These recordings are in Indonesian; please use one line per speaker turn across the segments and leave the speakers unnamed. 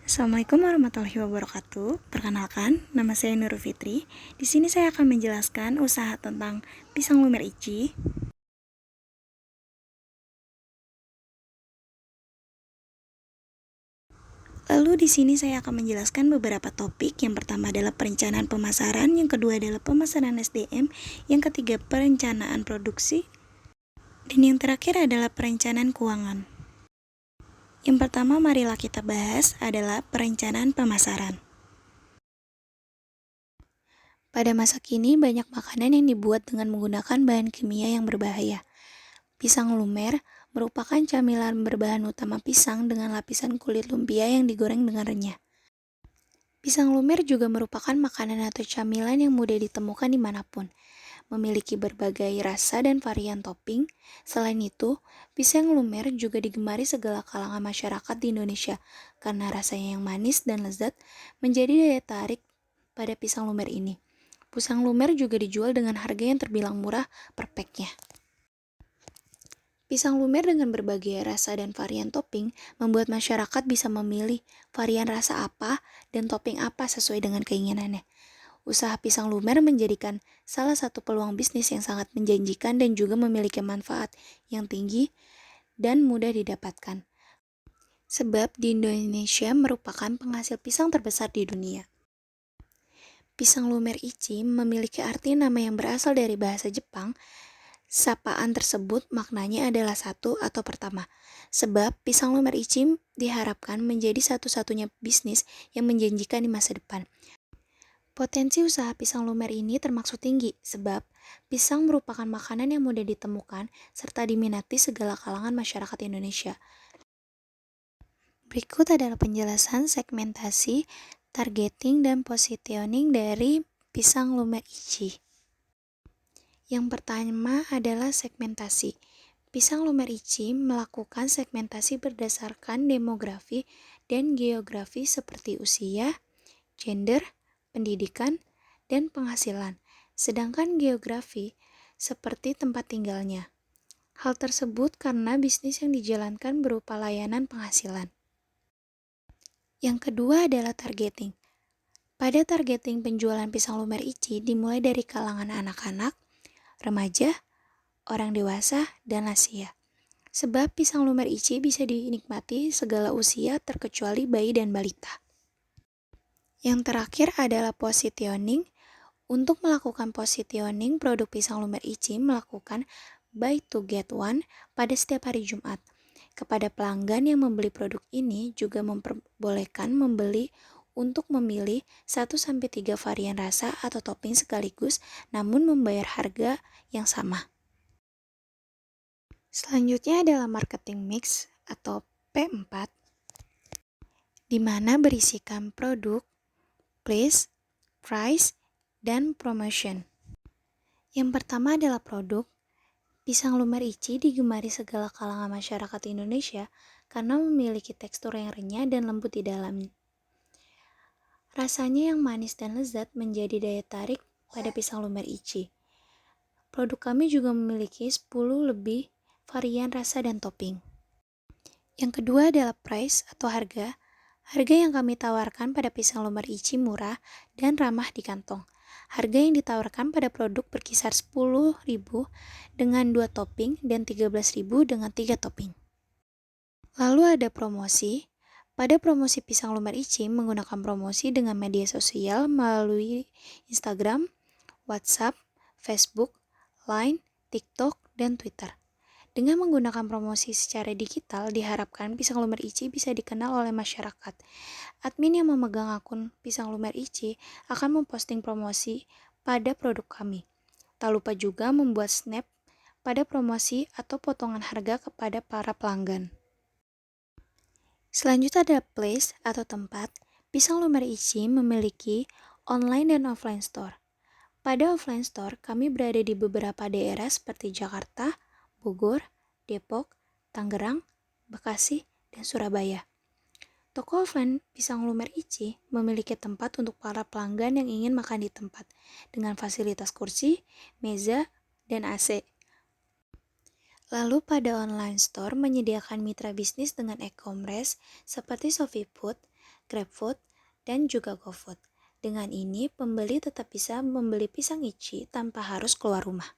Assalamualaikum warahmatullahi wabarakatuh. Perkenalkan, nama saya Nurul Fitri. Di sini saya akan menjelaskan usaha tentang pisang lumer ici. Lalu di sini saya akan menjelaskan beberapa topik. Yang pertama adalah perencanaan pemasaran, yang kedua adalah pemasaran SDM, yang ketiga perencanaan produksi, dan yang terakhir adalah perencanaan keuangan. Yang pertama marilah kita bahas adalah perencanaan pemasaran. Pada masa kini banyak makanan yang dibuat dengan menggunakan bahan kimia yang berbahaya. Pisang lumer merupakan camilan berbahan utama pisang dengan lapisan kulit lumpia yang digoreng dengan renyah. Pisang lumer juga merupakan makanan atau camilan yang mudah ditemukan dimanapun, memiliki berbagai rasa dan varian topping. Selain itu, pisang lumer juga digemari segala kalangan masyarakat di Indonesia karena rasanya yang manis dan lezat menjadi daya tarik pada pisang lumer ini. Pisang lumer juga dijual dengan harga yang terbilang murah per packnya. Pisang lumer dengan berbagai rasa dan varian topping membuat masyarakat bisa memilih varian rasa apa dan topping apa sesuai dengan keinginannya. Usaha pisang lumer menjadikan salah satu peluang bisnis yang sangat menjanjikan dan juga memiliki manfaat yang tinggi dan mudah didapatkan. Sebab di Indonesia merupakan penghasil pisang terbesar di dunia. Pisang lumer ici memiliki arti nama yang berasal dari bahasa Jepang. Sapaan tersebut maknanya adalah satu atau pertama, sebab pisang lumer ici diharapkan menjadi satu-satunya bisnis yang menjanjikan di masa depan. Potensi usaha pisang lumer ini termaksud tinggi, sebab pisang merupakan makanan yang mudah ditemukan serta diminati segala kalangan masyarakat Indonesia. Berikut adalah penjelasan segmentasi, targeting, dan positioning dari pisang lumer ici. Yang pertama adalah segmentasi. Pisang lumer ici melakukan segmentasi berdasarkan demografi dan geografi seperti usia, gender, pendidikan, dan penghasilan. Sedangkan geografi seperti tempat tinggalnya. Hal tersebut karena bisnis yang dijalankan berupa layanan penghasilan. Yang kedua adalah targeting. Pada targeting penjualan pisang lumer ici dimulai dari kalangan anak-anak, remaja, orang dewasa, dan lansia. Sebab pisang lumer ici bisa dinikmati segala usia terkecuali bayi dan balita. Yang terakhir adalah positioning. Untuk melakukan positioning, produk pisang lumer ici melakukan buy to get one pada setiap hari Jumat. Kepada pelanggan yang membeli produk ini juga memperbolehkan membeli untuk memilih 1-3 varian rasa atau topping sekaligus namun membayar harga yang sama. Selanjutnya adalah marketing mix atau P4, di mana berisikan produk, place, price, dan promotion. Yang pertama adalah produk. Pisang lumer ici digemari segala kalangan masyarakat Indonesia karena memiliki tekstur yang renyah dan lembut di dalamnya. Rasanya yang manis dan lezat menjadi daya tarik pada pisang lumer ici. Produk kami juga memiliki 10 lebih varian rasa dan topping. Yang kedua adalah price atau harga. Harga yang kami tawarkan pada pisang lumer ici murah dan ramah di kantong. Harga yang ditawarkan pada produk berkisar 10.000 dengan 2 topping dan 13.000 dengan 3 topping. Lalu ada promosi. Pada promosi pisang lumer ici menggunakan promosi dengan media sosial melalui Instagram, WhatsApp, Facebook, Line, TikTok, dan Twitter. Dengan menggunakan promosi secara digital, diharapkan pisang lumer ici bisa dikenal oleh masyarakat. Admin yang memegang akun pisang lumer ici akan memposting promosi pada produk kami. Tak lupa juga membuat snap pada promosi atau potongan harga kepada para pelanggan. Selanjutnya ada place atau tempat. Pisang lumer ici memiliki online dan offline store. Pada offline store, kami berada di beberapa daerah seperti Jakarta, Bogor, Depok, Tangerang, Bekasi, dan Surabaya. Toko offline pisang lumer ici memiliki tempat untuk para pelanggan yang ingin makan di tempat, dengan fasilitas kursi, meja, dan AC. Lalu pada online store menyediakan mitra bisnis dengan e-commerce seperti Shopee Food, GrabFood, dan juga GoFood. Dengan ini, pembeli tetap bisa membeli pisang Ichi tanpa harus keluar rumah.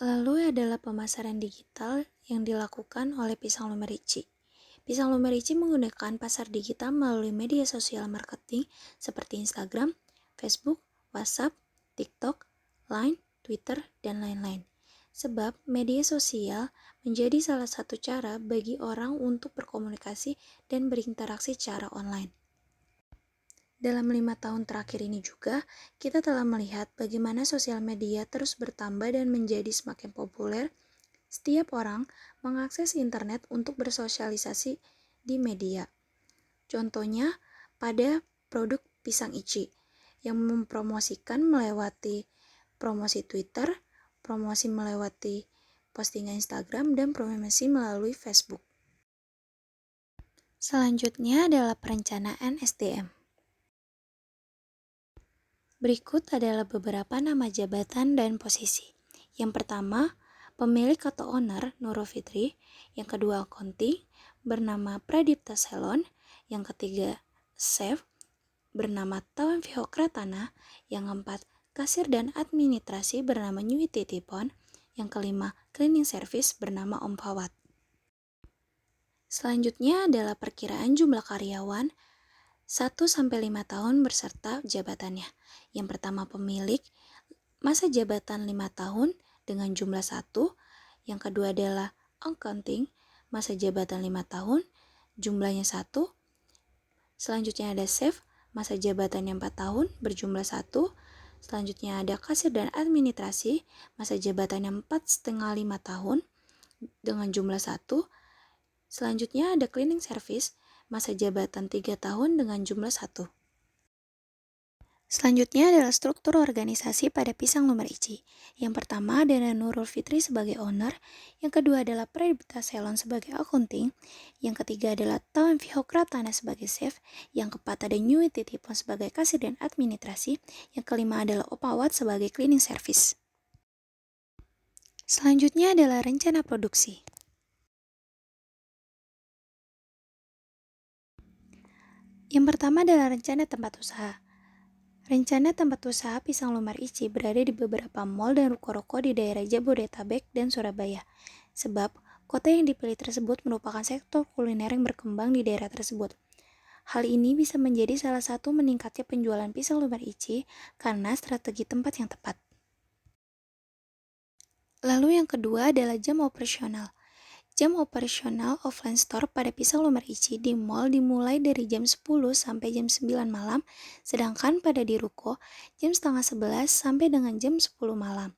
Lalu adalah pemasaran digital yang dilakukan oleh Pisang Lumer Ichi. Pisang Lumer Ichi menggunakan pasar digital melalui media sosial marketing seperti Instagram, Facebook, WhatsApp, TikTok, Line, Twitter, dan lain-lain. Sebab media sosial menjadi salah satu cara bagi orang untuk berkomunikasi dan berinteraksi secara online. Dalam 5 tahun terakhir ini juga, kita telah melihat bagaimana sosial media terus bertambah dan menjadi semakin populer. Setiap orang mengakses internet untuk bersosialisasi di media. Contohnya pada produk Pisang Ichi yang mempromosikan melewati promosi Twitter, promosi melewati postingan Instagram, dan promosi melalui Facebook. Selanjutnya adalah perencanaan SDM. Berikut adalah beberapa nama jabatan dan posisi. Yang pertama, pemilik atau owner Nurul Fitri. Yang kedua, accounting bernama Pradipta Selon. Yang ketiga, chef bernama Tawan Vihokratana. Yang keempat, kasir dan administrasi bernama Nyui Titipon. Yang kelima, cleaning service bernama Om Fawat. Selanjutnya adalah perkiraan jumlah karyawan 1-5 tahun berserta jabatannya. Yang pertama, pemilik, masa jabatan 5 tahun dengan jumlah 1. Yang kedua adalah accounting, masa jabatan 5 tahun, jumlahnya 1. Selanjutnya ada chef, masa jabatannya 4 tahun, berjumlah 1. Selanjutnya ada kasir dan administrasi, masa jabatannya 4,5-5 tahun, dengan jumlah 1. Selanjutnya ada cleaning service, masa jabatan 3 tahun dengan jumlah 1. Selanjutnya adalah struktur organisasi pada Pisang Lumer Ichi. Yang pertama adalah Nurul Fitri sebagai owner, yang kedua adalah Pradipta Selon sebagai accounting, yang ketiga adalah Tawan Vihokratana sebagai chef, yang keempat ada Nyui Titipon sebagai kasir dan administrasi, yang kelima adalah Opawat sebagai cleaning service. Selanjutnya adalah rencana produksi. Yang pertama adalah rencana tempat usaha. Rencana tempat usaha Pisang Lumer Ichi berada di beberapa mal dan ruko-ruko di daerah Jabodetabek dan Surabaya. Sebab, kota yang dipilih tersebut merupakan sektor kuliner yang berkembang di daerah tersebut. Hal ini bisa menjadi salah satu meningkatnya penjualan Pisang Lumer Ichi karena strategi tempat yang tepat. Lalu yang kedua adalah jam operasional. Jam operasional offline store pada Pisang Lumer Ichi di mall dimulai dari jam 10 sampai jam 9 malam, sedangkan pada di ruko jam setengah 11 sampai dengan jam 10 malam.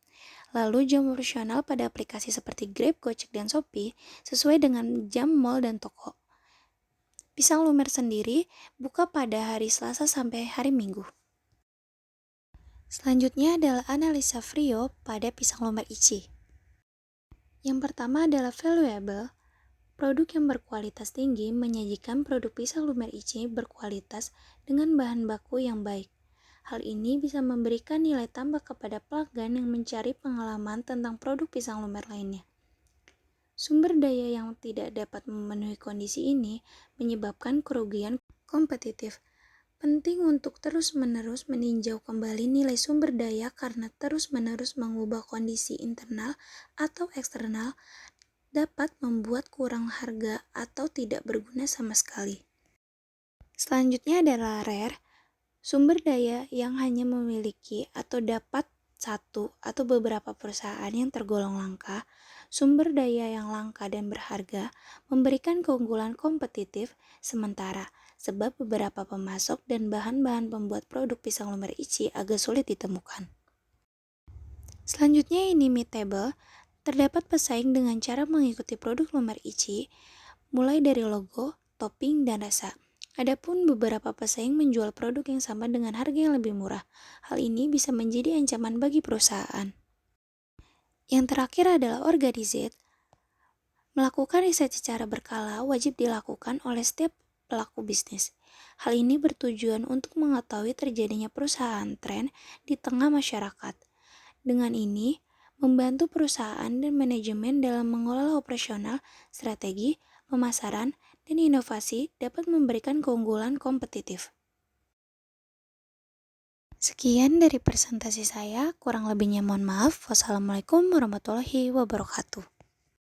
Lalu jam operasional pada aplikasi seperti Grab, Gojek, dan Shopee sesuai dengan jam mall dan toko. Pisang Lumer sendiri buka pada hari Selasa sampai hari Minggu. Selanjutnya adalah analisa Frio pada Pisang Lumer Ichi. Yang pertama adalah valuable. Produk yang berkualitas tinggi menyajikan produk Pisang Lumer Ichi berkualitas dengan bahan baku yang baik. Hal ini bisa memberikan nilai tambah kepada pelanggan yang mencari pengalaman tentang produk Pisang Lumer lainnya. Sumber daya yang tidak dapat memenuhi kondisi ini menyebabkan kerugian kompetitif. Penting untuk terus-menerus meninjau kembali nilai sumber daya karena terus-menerus mengubah kondisi internal atau eksternal dapat membuat kurang harga atau tidak berguna sama sekali. Selanjutnya adalah rare, sumber daya yang hanya memiliki atau dapat satu atau beberapa perusahaan yang tergolong langka. Sumber daya yang langka dan berharga memberikan keunggulan kompetitif sementara, sebab beberapa pemasok dan bahan-bahan pembuat produk Pisang Lumer Ichi agak sulit ditemukan. Selanjutnya inimitable, terdapat pesaing dengan cara mengikuti produk Lumer Ichi, mulai dari logo, topping, dan rasa. Adapun beberapa pesaing menjual produk yang sama dengan harga yang lebih murah. Hal ini bisa menjadi ancaman bagi perusahaan. Yang terakhir adalah organized. Melakukan riset secara berkala wajib dilakukan oleh setiap pelaku bisnis. Hal ini bertujuan untuk mengetahui terjadinya perusahaan tren di tengah masyarakat. Dengan ini, membantu perusahaan dan manajemen dalam mengelola operasional, strategi, pemasaran, dan inovasi dapat memberikan keunggulan kompetitif. Sekian dari presentasi saya, kurang lebihnya mohon maaf. Wassalamualaikum warahmatullahi wabarakatuh.